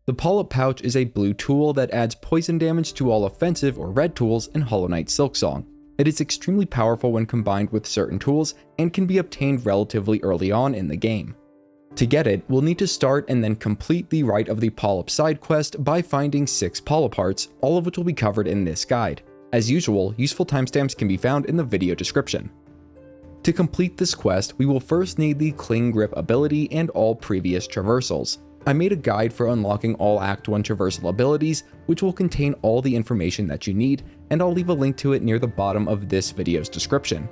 The Pollip Pouch is a blue tool that adds poison damage to all offensive or red tools in Hollow Knight Silksong. It is extremely powerful when combined with certain tools and can be obtained relatively early on in the game. To get it, we'll need to start and then complete the Rite of the Pollip side quest by finding 6 Pollip Hearts, all of which will be covered in this guide. As usual, useful timestamps can be found in the video description. To complete this quest, we will first need the Cling Grip ability and all previous Traversals. I made a guide for unlocking all Act 1 Traversal abilities, which will contain all the information that you need, and I'll leave a link to it near the bottom of this video's description.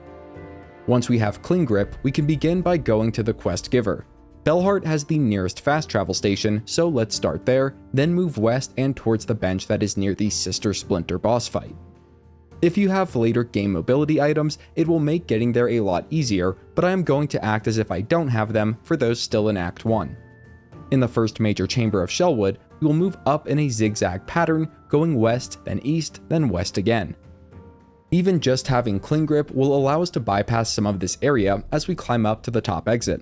Once we have Cling Grip, we can begin by going to the quest giver. Bellheart has the nearest fast travel station, so let's start there, then move west and towards the bench that is near the Sister Splinter boss fight. If you have later game mobility items, it will make getting there a lot easier, but I am going to act as if I don't have them for those still in Act 1. In the first major chamber of Shellwood, we will move up in a zigzag pattern, going west, then east, then west again. Even just having Cling Grip will allow us to bypass some of this area as we climb up to the top exit.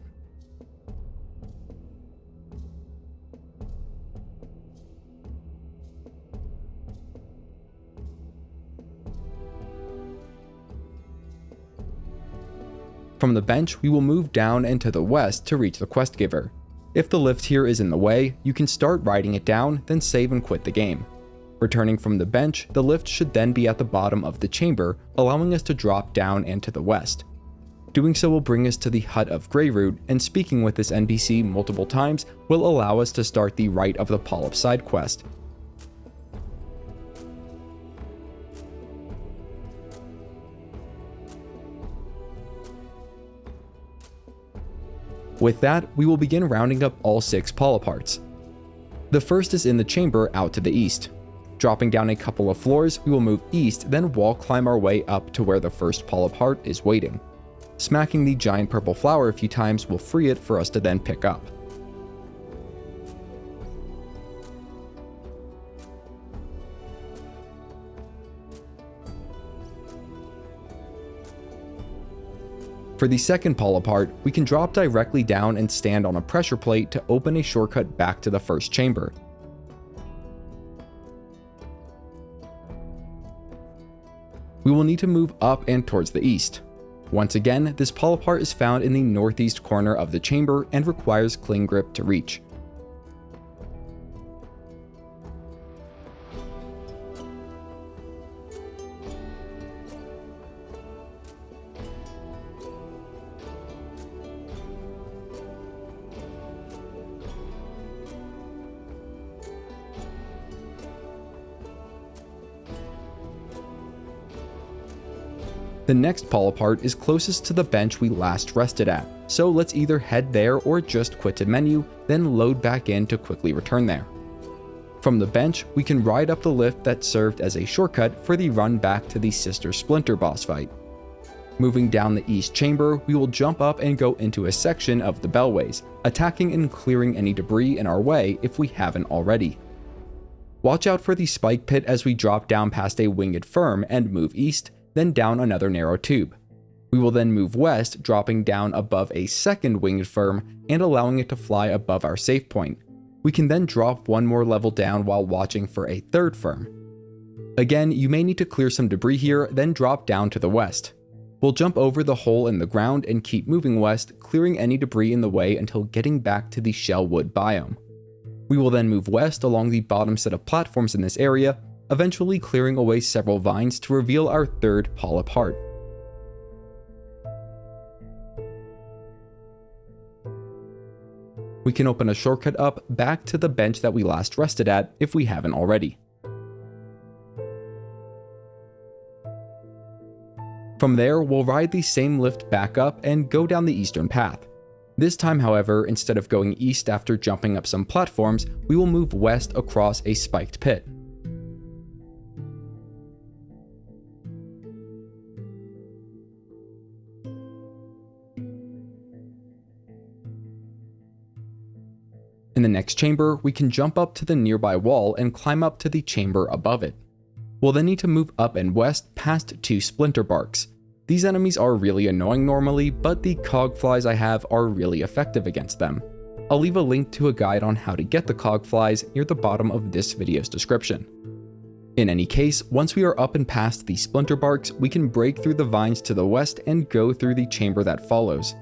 From the bench, we will move down and to the west to reach the quest giver. If the lift here is in the way, you can start riding it down, then save and quit the game. Returning from the bench, the lift should then be at the bottom of the chamber, allowing us to drop down and to the west. Doing so will bring us to the hut of Greyroot, and speaking with this NPC multiple times will allow us to start the Rite of the Pollip side quest. With that, we will begin rounding up all 6 Pollip Hearts. The first is in the chamber out to the east. Dropping down a couple of floors, we will move east, then wall climb our way up to where the first Pollip Heart is waiting. Smacking the giant purple flower a few times will free it for us to then pick up. For the second Pollip Heart, we can drop directly down and stand on a pressure plate to open a shortcut back to the first chamber. We will need to move up and towards the east. Once again, this Pollip Heart is found in the northeast corner of the chamber and requires Cling Grip to reach. The next Pollip Heart is closest to the bench we last rested at, so let's either head there or just quit to menu, then load back in to quickly return there. From the bench, we can ride up the lift that served as a shortcut for the run back to the Sister Splinter boss fight. Moving down the east chamber, we will jump up and go into a section of the bellways, attacking and clearing any debris in our way if we haven't already. Watch out for the spike pit as we drop down past a winged firm and move east, then down another narrow tube. We will then move west, dropping down above a second winged firm and allowing it to fly above our save point. We can then drop one more level down while watching for a third firm. Again, you may need to clear some debris here, then drop down to the west. We'll jump over the hole in the ground and keep moving west, clearing any debris in the way until getting back to the Shellwood biome. We will then move west along the bottom set of platforms in this area, eventually clearing away several vines to reveal our third Pollip Heart. We can open a shortcut up back to the bench that we last rested at if we haven't already. From there, we'll ride the same lift back up and go down the eastern path. This time, however, instead of going east after jumping up some platforms, we will move west across a spiked pit. In the next chamber, we can jump up to the nearby wall and climb up to the chamber above it. We'll then need to move up and west past 2 splinter barks. These enemies are really annoying normally, but the Cogflys I have are really effective against them. I'll leave a link to a guide on how to get the Cogflys near the bottom of this video's description. In any case, once we are up and past the splinter barks, we can break through the vines to the west and go through the chamber that follows.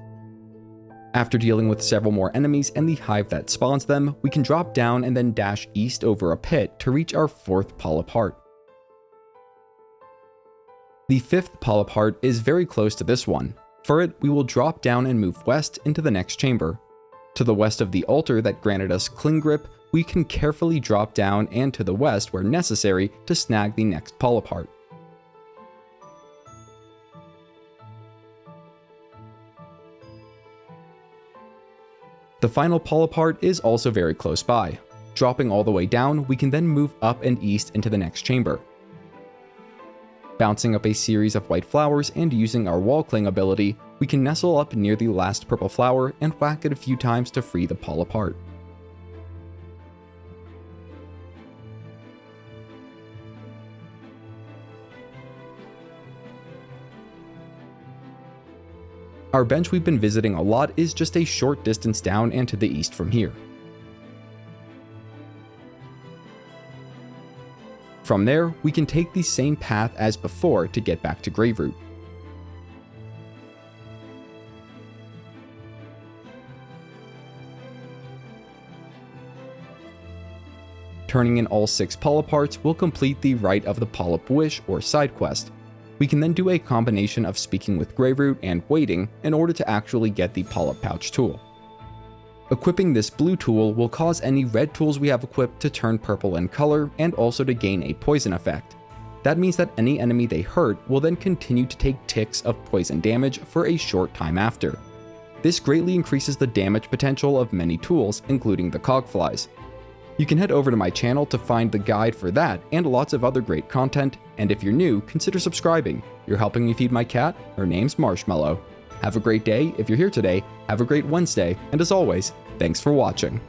After dealing with several more enemies and the hive that spawns them, we can drop down and then dash east over a pit to reach our 4th Pollip Heart. The 5th Pollip Heart is very close to this one. For it, we will drop down and move west into the next chamber. To the west of the altar that granted us Cling Grip, we can carefully drop down and to the west where necessary to snag the next Pollip Heart. The final Pollip Heart is also very close by. Dropping all the way down, we can then move up and east into the next chamber. Bouncing up a series of white flowers and using our Wall Cling ability, we can nestle up near the last purple flower and whack it a few times to free the Pollip Heart. Our bench we've been visiting a lot is just a short distance down and to the east from here. From there, we can take the same path as before to get back to Greyroot. Turning in all 6 Pollip Hearts will complete the Rite of the Pollip Wish or side quest. We can then do a combination of speaking with Greyroot and waiting in order to actually get the Pollip Pouch tool. Equipping this blue tool will cause any red tools we have equipped to turn purple in color and also to gain a poison effect. That means that any enemy they hurt will then continue to take ticks of poison damage for a short time after. This greatly increases the damage potential of many tools, including the Cogflys. You can head over to my channel to find the guide for that and lots of other great content, and if you're new, consider subscribing. You're helping me feed my cat, her name's Marshmallow. Have a great day if you're here today, have a great Wednesday, and as always, thanks for watching.